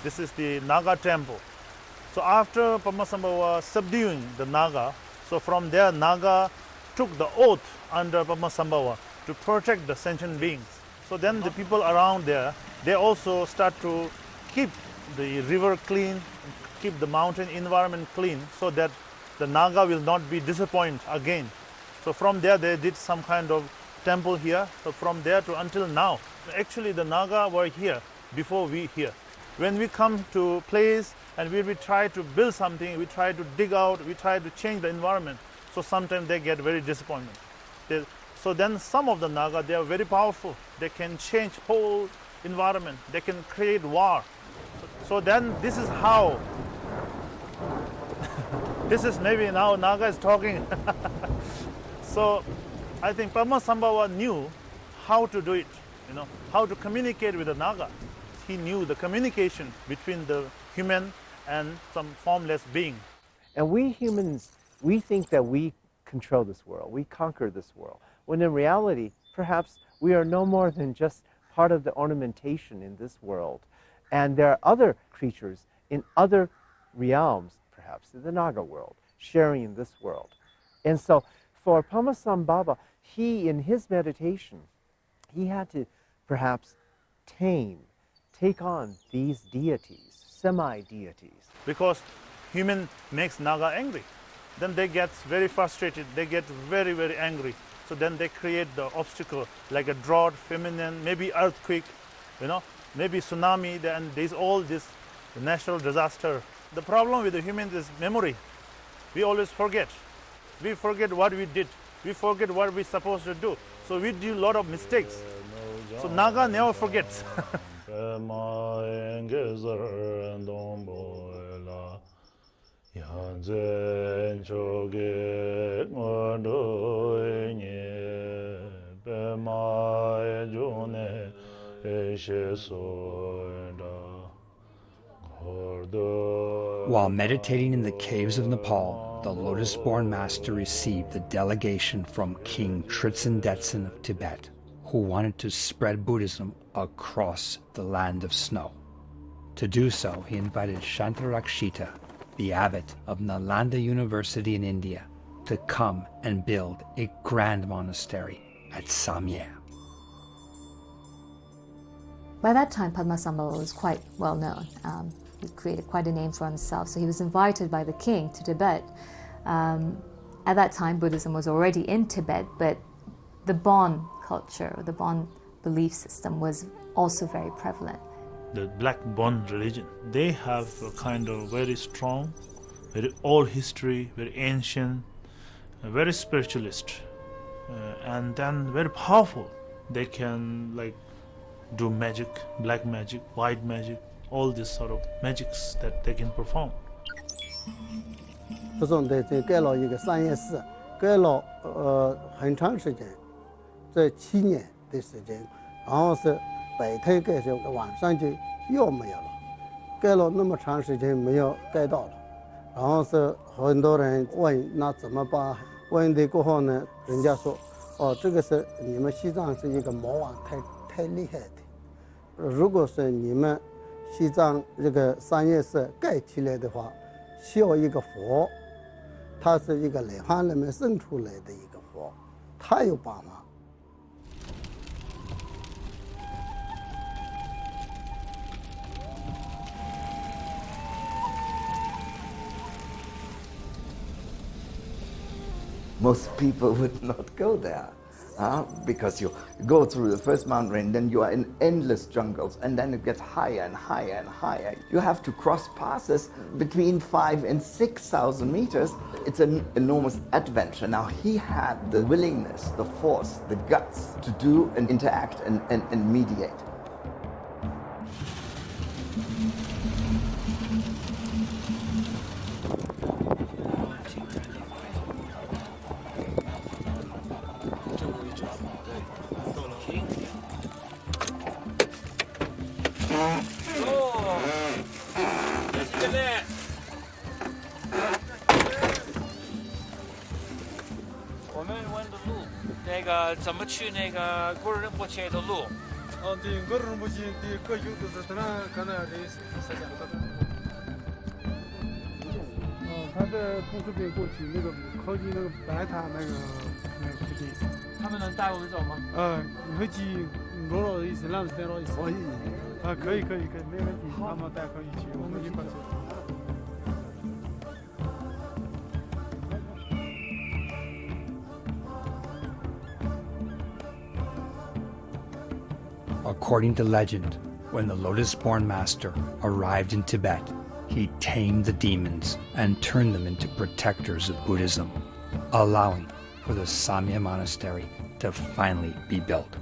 This is the Naga temple. So after Padmasambhava subduing the Naga, so from there Naga took the oath under Padmasambhava to protect the sentient beings. So then the people around there, they also start to keep the river clean, keep the mountain environment clean, so that the Naga will not be disappointed again. So from there they did some kind of temple here. So from there to until now, actually the Naga were here before we here. When we come to a place and we try to build something, we try to dig out, we try to change the environment. So sometimes they get very disappointed. So then some of the Naga, they are very powerful. They can change whole environment. They can create war. So then this is how, this is maybe now Naga is talking. So I think Padmasambhava knew how to do it, how to communicate with the Naga. He knew the communication between the human and some formless being. And we humans, we think that we control this world, we conquer this world, when in reality, perhaps we are no more than just part of the ornamentation in this world. And there are other creatures in other realms, perhaps in the Naga world, sharing in this world. And so for Pamasam Baba, he, in his meditation, he had to perhaps take on these deities, semi-deities. Because human makes Naga angry. Then they get very frustrated, they get very, very angry. So then they create the obstacle like a drought, famine, maybe earthquake, maybe tsunami, and there's all this natural disaster. The problem with the humans is memory. We always forget. We forget what we did. We forget what we're supposed to do. So we do a lot of mistakes. So Naga never forgets. While meditating in the caves of Nepal, the lotus-born master received a delegation from King Tritsen Detsen of Tibet, who wanted to spread Buddhism across the land of snow. To do so, he invited Shantarakshita, the abbot of Nalanda University in India, to come and build a grand monastery at Samye. By that time, Padmasambhava was quite well known. He created quite a name for himself, so he was invited by the king to Tibet. At that time, Buddhism was already in Tibet, but the Bon culture, the Bon belief system was also very prevalent. The Black Bon religion, they have a kind of very strong, very old history, very ancient, very spiritualist, and then very powerful. They can do magic, black magic, white magic, all these sort of magics that they can perform. 不送的这盖了一个3夜寺，盖了很长时间，这7年的时间，然后是白天盖上，晚上就又没有了，盖了那么长时间没有盖到了，然后是很多人问那怎么办？问的过后呢，人家说，哦，这个是你们西藏是一个魔王太厉害的，如果是你们西藏这个3夜寺盖起来的话，需要一个佛，他是一个莲花里面生出来的一个佛，他有办法。Most people would not go there. Because you go through the first mountain range, then you are in endless jungles, and then it gets higher and higher and higher. You have to cross passes between 5,000 and 6,000 meters. It's an enormous adventure. Now he had the willingness, the force, the guts to do and interact and mediate. According to legend, when the lotus-born master arrived in Tibet, he tamed the demons and turned them into protectors of Buddhism, allowing for the Samye monastery to finally be built.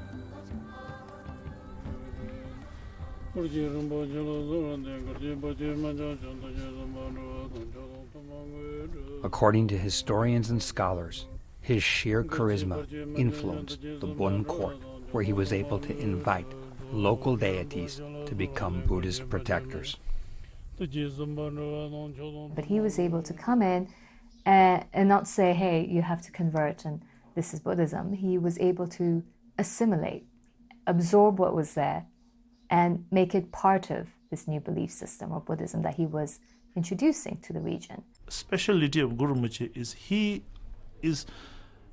According to historians and scholars, his sheer charisma influenced the Bon court, where he was able to invite local deities to become Buddhist protectors. But he was able to come in and not say, hey, you have to convert and this is Buddhism. He was able to assimilate, absorb what was there, and make it part of this new belief system or Buddhism that he was introducing to the region. Speciality of Guru Rinpoche is he is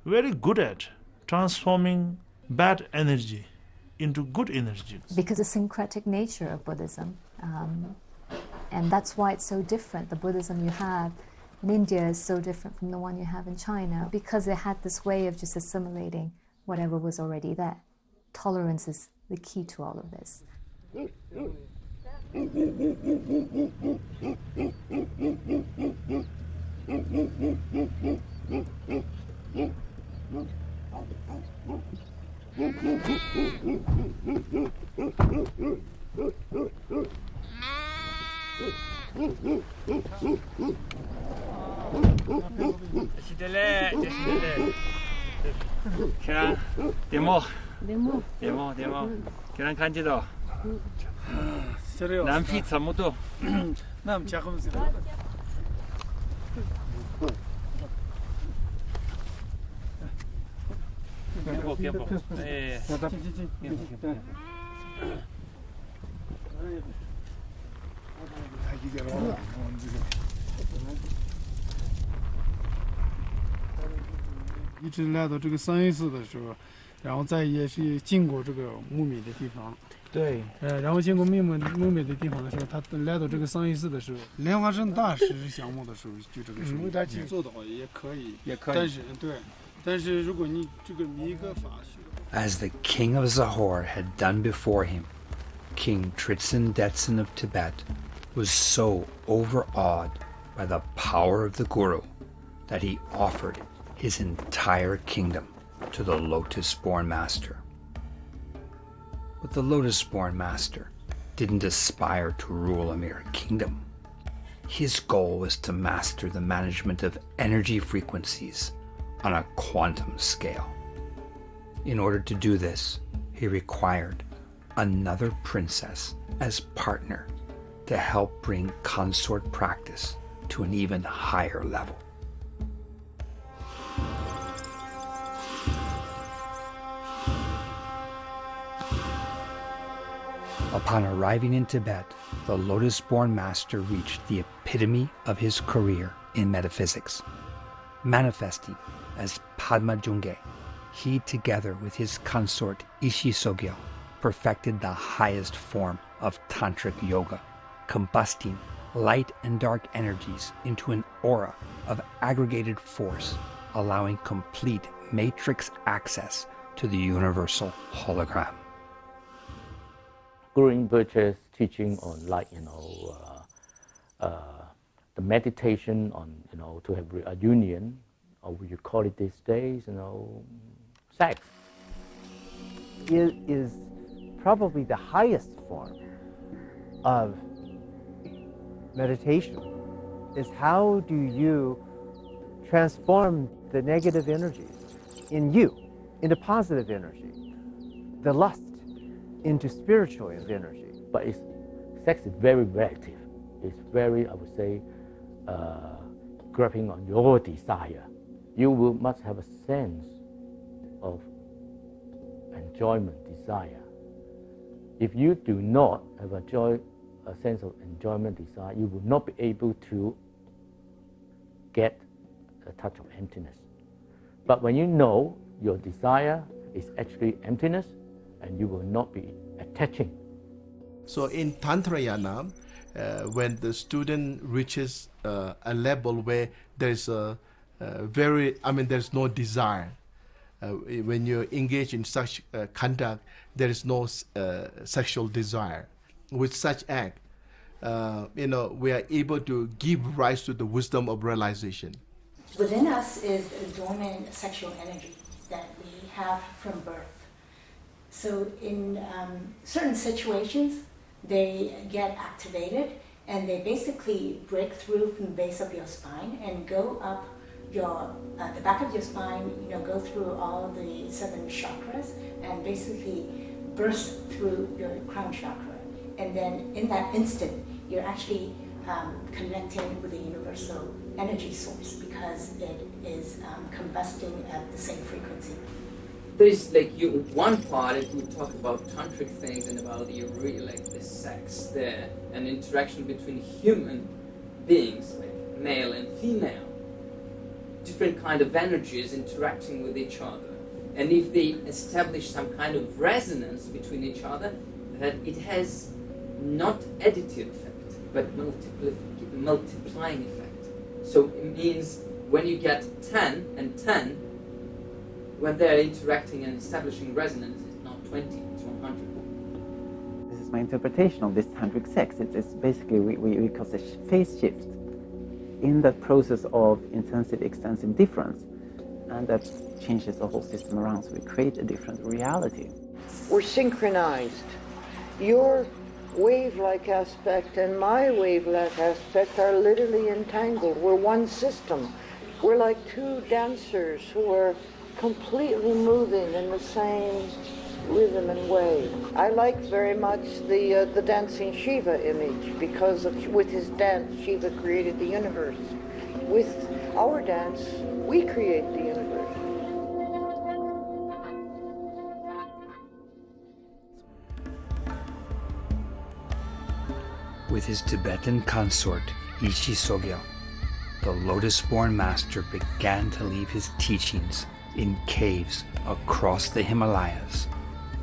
very good at transforming bad energy into good energy. Because the syncretic nature of Buddhism, and that's why it's so different. The Buddhism you have in India is so different from the one you have in China, because it had this way of just assimilating whatever was already there. Tolerance is the key to all of this.一直来到这个桑耶寺的时候，然后再也是经过这个木美的地方。对，然后经过木美的地方的时候，他来到这个桑耶寺的时候，莲花生大士项目的时候，就这个时候去做的话也可以，但是如果你这个每一个法学。As the king of Zahor had done before him, King Tritsen Detsen of Tibet was so overawed by the power of the Guru that he offered his entire kingdom to the Lotus-born Master. But the Lotus-born Master didn't aspire to rule a mere kingdom. His goal was to master the management of energy frequencies on a quantum scale. In order to do this, he required another princess as partner to help bring consort practice to an even higher level. Upon arriving in Tibet, the Lotus-born Master reached the epitome of his career in metaphysics. Manifesting as Padma Jungge, he, together with his consort Ishisogyo, perfected the highest form of tantric yoga, combusting light and dark energies into an aura of aggregated force, allowing complete matrix access to the universal hologram. Guru Rinpoche's teaching on, the meditation on, to have a union, or what you call it these days, sex. It is probably the highest form of meditation. Is how do you transform the negative energies in you into positive energy, the lust into spiritual energy. But sex is very relative. It's very, I would say, grabbing on your desire. You must have a sense of enjoyment, desire. If you do not have a sense of enjoyment, desire, you will not be able to get a touch of emptiness. But when you know your desire is actually emptiness, and you will not be attaching. So in Tantrayana, when the student reaches a level where there's there's no desire. When you engage in such conduct, there is no sexual desire. With such act, we are able to give rise to the wisdom of realization. Within us is a dormant sexual energy that we have from birth. So in certain situations, they get activated and they basically break through from the base of your spine and go up the back of your spine, go through all the 7 chakras and basically burst through your crown chakra. And then in that instant, you're actually connecting with the universal energy source because it is combusting at the same frequency. there's like one part if we talk about tantric things and about like the sex there and interaction between human beings, like male and female, different kind of energies interacting with each other. And if they establish some kind of resonance between each other, that it has not additive effect, but multiplying effect. So it means when you get 10 and 10, when they're interacting and establishing resonance, it's not 20, it's 100. This is my interpretation of this tantric sex. It's basically, we call it a phase shift in the process of intensive, extensive difference. And that changes the whole system around, so we create a different reality. We're synchronized. Your wave-like aspect and my wave-like aspect are literally entangled. We're one system. We're like two dancers who are completely moving in the same rhythm and way. I like very much the dancing Shiva image because with his dance, Shiva created the universe. With our dance, we create the universe. With his Tibetan consort, Ishi Sogyo, the lotus-born master began to leave his teachings in caves across the Himalayas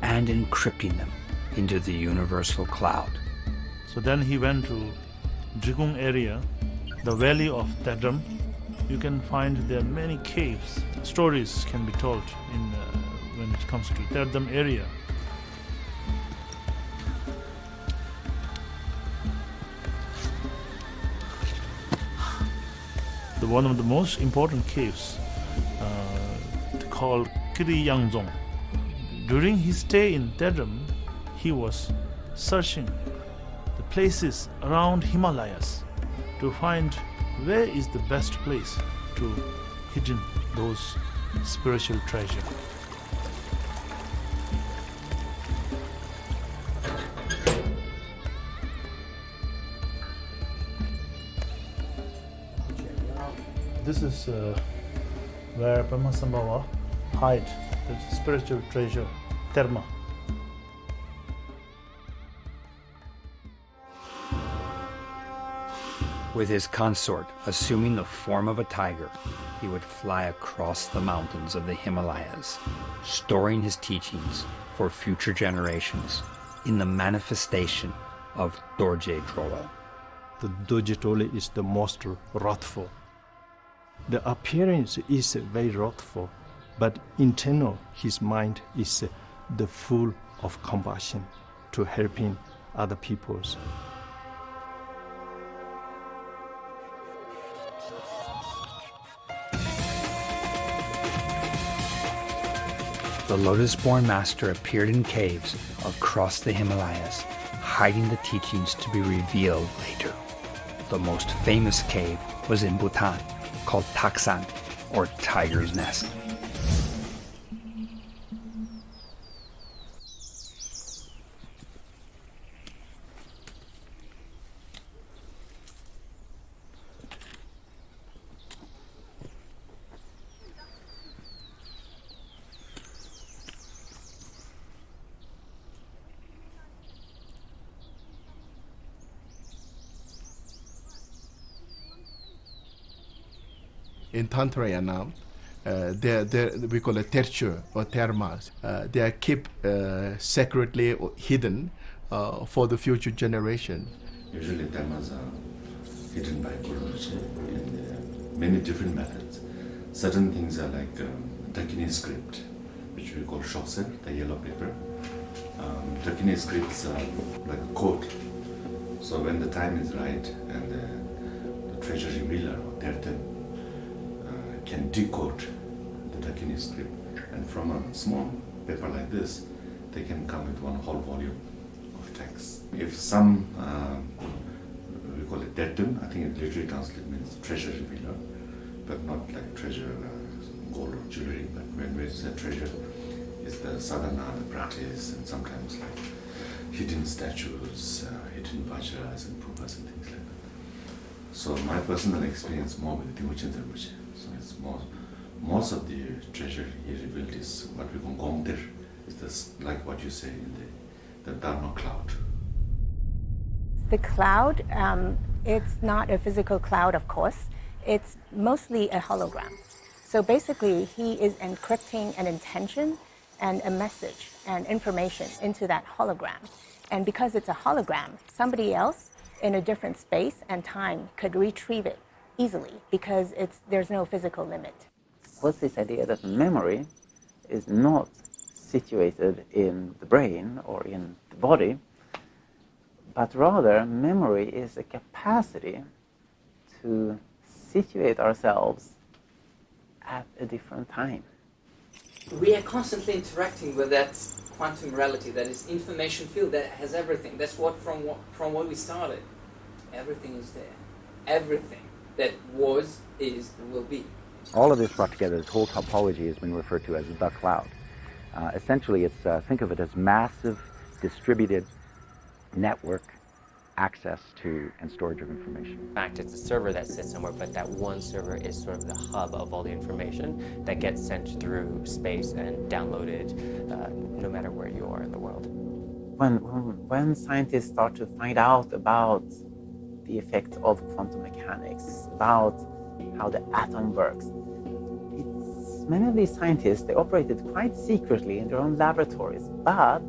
and encrypting them into the universal cloud. So then he went to Jigung area, the valley of Tedram. You can find there are many caves. Stories can be told when it comes to Tedram area. One of the most important caves called Kiri Yangzong. During his stay in Tedram, he was searching the places around Himalayas to find where is the best place to hidden those spiritual treasure. This is where Brahmasambhava hid the spiritual treasure, Dharma. With his consort assuming the form of a tiger, he would fly across the mountains of the Himalayas, storing his teachings for future generations in the manifestation of Dorje Drolo. The Dorje Drolo is the most wrathful. The appearance is very wrathful, but internal his mind is the full of compassion to helping other peoples. The lotus-born master appeared in caves across the Himalayas, hiding the teachings to be revealed later. The most famous cave was in Bhutan, called Taksan, or Tiger's Nest. In Tantrayana, we call it tercho or thermas. They are kept sacredly or hidden for the future generation. Usually thermas are hidden by Guru in many different methods. Certain things are like Dakini script, which we call shokser, the yellow paper. Dakini scripts are like a code. So when the time is right and the treasure revealer or Terten can decode the Dakini script, and from a small paper like this, they can come with one whole volume of text. If some, we call it Terten, I think it literally translates means treasure revealer, but not like treasure, gold or jewelry, but when we say treasure, it's the sadhana, the practice, and sometimes like hidden statues, hidden vajras and pupas and things like that. So my personal experience more with Timuchin Rinpoche. So it's most of the treasure he revealed is what we call gongdir, is this, like what you say in the Dharma cloud. The cloud, it's not a physical cloud, of course. It's mostly a hologram. So basically, he is encrypting an intention and a message and information into that hologram. And because it's a hologram, somebody else in a different space and time could retrieve it easily because there's no physical limit. What's this idea that memory is not situated in the brain or in the body, but rather memory is a capacity to situate ourselves at a different time. We are constantly interacting with that quantum reality, that is information field that has everything. That's what from what we started. Everything is there. Everything that was, is, and will be. All of this brought together, this whole topology has been referred to as the cloud. Essentially, it's think of it as massive, distributed network access to and storage of information. In fact, it's a server that sits somewhere, but that one server is sort of the hub of all the information that gets sent through space and downloaded no matter where you are in the world. When scientists start to find out about the effects of quantum mechanics, about how the atom works, many of these scientists, they operated quite secretly in their own laboratories, but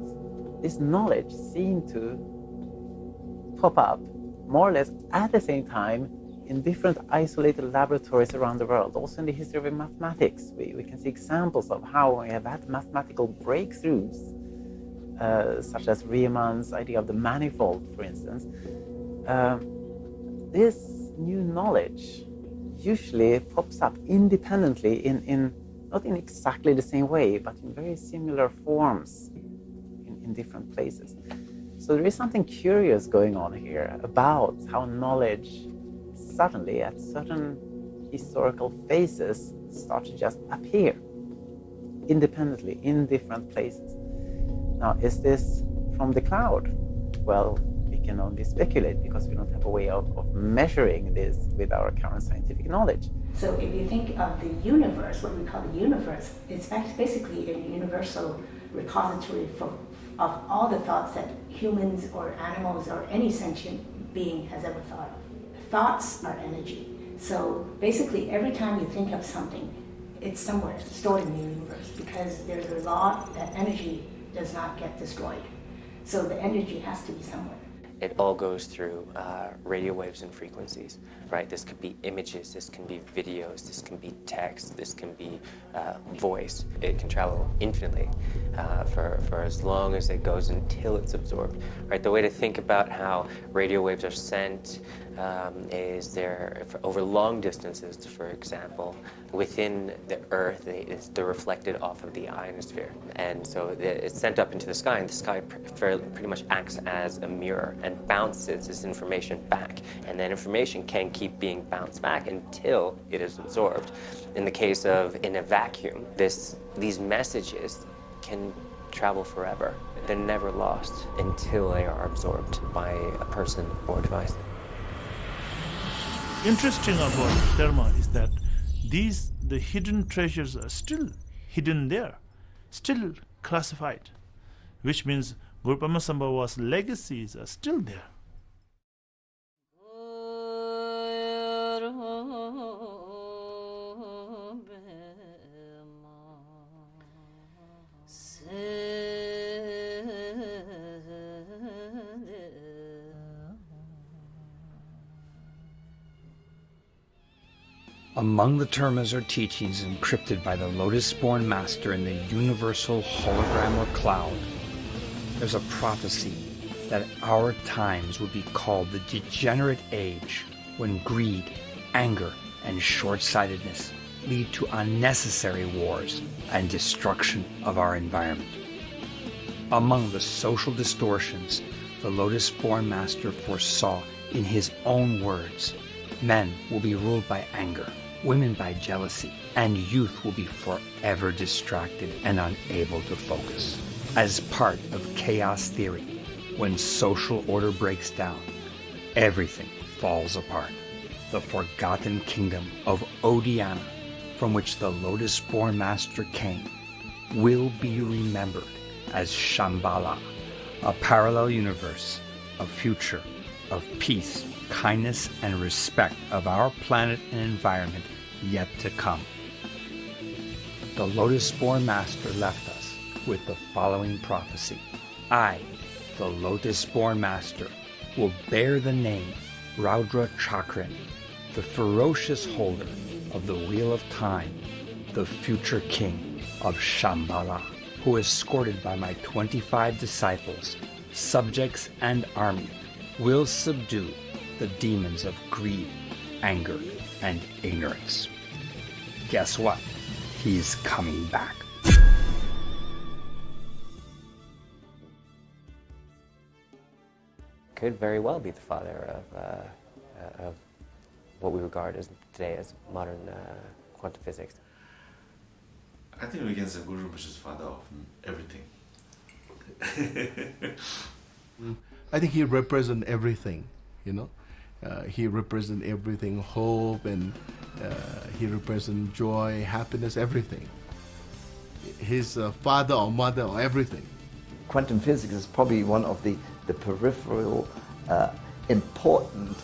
this knowledge seemed to pop up more or less at the same time in different isolated laboratories around the world. Also in the history of mathematics, we can see examples of how we have had mathematical breakthroughs, such as Riemann's idea of the manifold, for instance. This new knowledge usually pops up independently not in exactly the same way, but in very similar forms in different places. So there is something curious going on here about how knowledge suddenly at certain historical phases starts to just appear independently in different places. Now, is this from the cloud? Well, we can only speculate because we don't have a way of measuring this with our current scientific knowledge. So if you think of the universe, what we call the universe, it's basically a universal repository of all the thoughts that humans or animals or any sentient being has ever thought of. Thoughts are energy. So basically every time you think of something, it's somewhere stored in the universe because there's a law that energy does not get destroyed. So the energy has to be somewhere. It all goes through radio waves and frequencies, right? This could be images, this can be videos, this can be text, this can be voice. It can travel infinitely for as long as it goes until it's absorbed, right? The way to think about how radio waves are sent is they're over long distances, for example, within the Earth, they're reflected off of the ionosphere. And so it's sent up into the sky, and the sky pretty much acts as a mirror and bounces this information back. And that information can keep being bounced back until it is absorbed. In the case of in a vacuum, these messages can travel forever. They're never lost until they are absorbed by a person or device. Interesting about Dharma is that the hidden treasures are still hidden there, still classified, which means Guru Padmasambhava's legacies are still there. Among the termas or teachings encrypted by the lotus-born master in the universal hologram or cloud, there's a prophecy that our times would be called the degenerate age, when greed, anger, and short-sightedness lead to unnecessary wars and destruction of our environment. Among the social distortions the lotus-born master foresaw in his own words, men will be ruled by anger, women by jealousy, and youth will be forever distracted and unable to focus. As part of chaos theory, when social order breaks down, everything falls apart. The forgotten kingdom of Odiana from which the lotus-born master came will be remembered as Shambhala, a parallel universe, a future of peace, kindness, and respect of our planet and environment yet to come. The lotus-born master left us with the following prophecy. I, the lotus-born master, will bear the name Raudra Chakran, the ferocious holder of the Wheel of Time, the future king of Shambhala, who, escorted by my 25 disciples, subjects, and army, will subdue the demons of greed, anger, and ignorance. Guess what? He's coming back. Could very well be the father of what we regard as today as modern quantum physics. I think we can say Guru Rinpoche is father of everything. I think he represents everything, you know. He represents everything, hope, and he represents joy, happiness, everything. He's father or mother or everything. Quantum physics is probably one of the peripheral important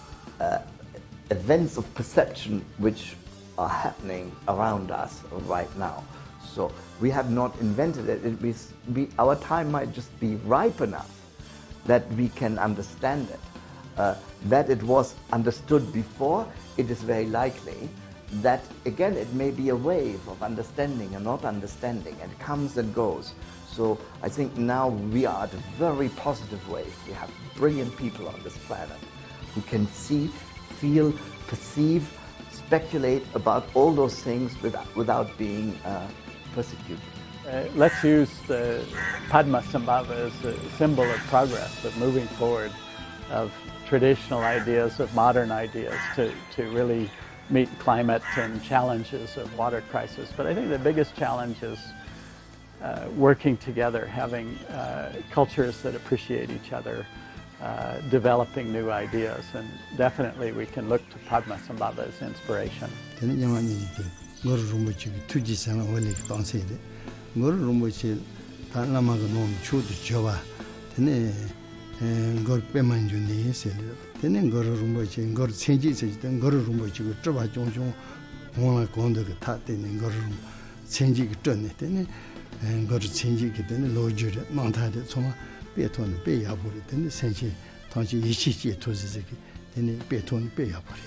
events of perception which are happening around us right now. So we have not invented it. Our time might just be ripe enough that we can understand it. That it was understood before, it is very likely that, again, it may be a wave of understanding and not understanding, and comes and goes. So I think now we are at a very positive wave. We have brilliant people on this planet who can see, feel, perceive, speculate about all those things without being persecuted. Let's use the Padmasambhava as a symbol of progress, of moving forward, of traditional ideas, of modern ideas to really meet climate and challenges of water crisis. But I think the biggest challenge is working together, having cultures that appreciate each other, developing new ideas, and definitely we can look to Padmasambhava as inspiration. 거를 챙기게 되는 로주를 망타데 정말 배톤을 빼야버리 되는 생시 당시 이시시에 토지적이 되는 배톤을 빼야버리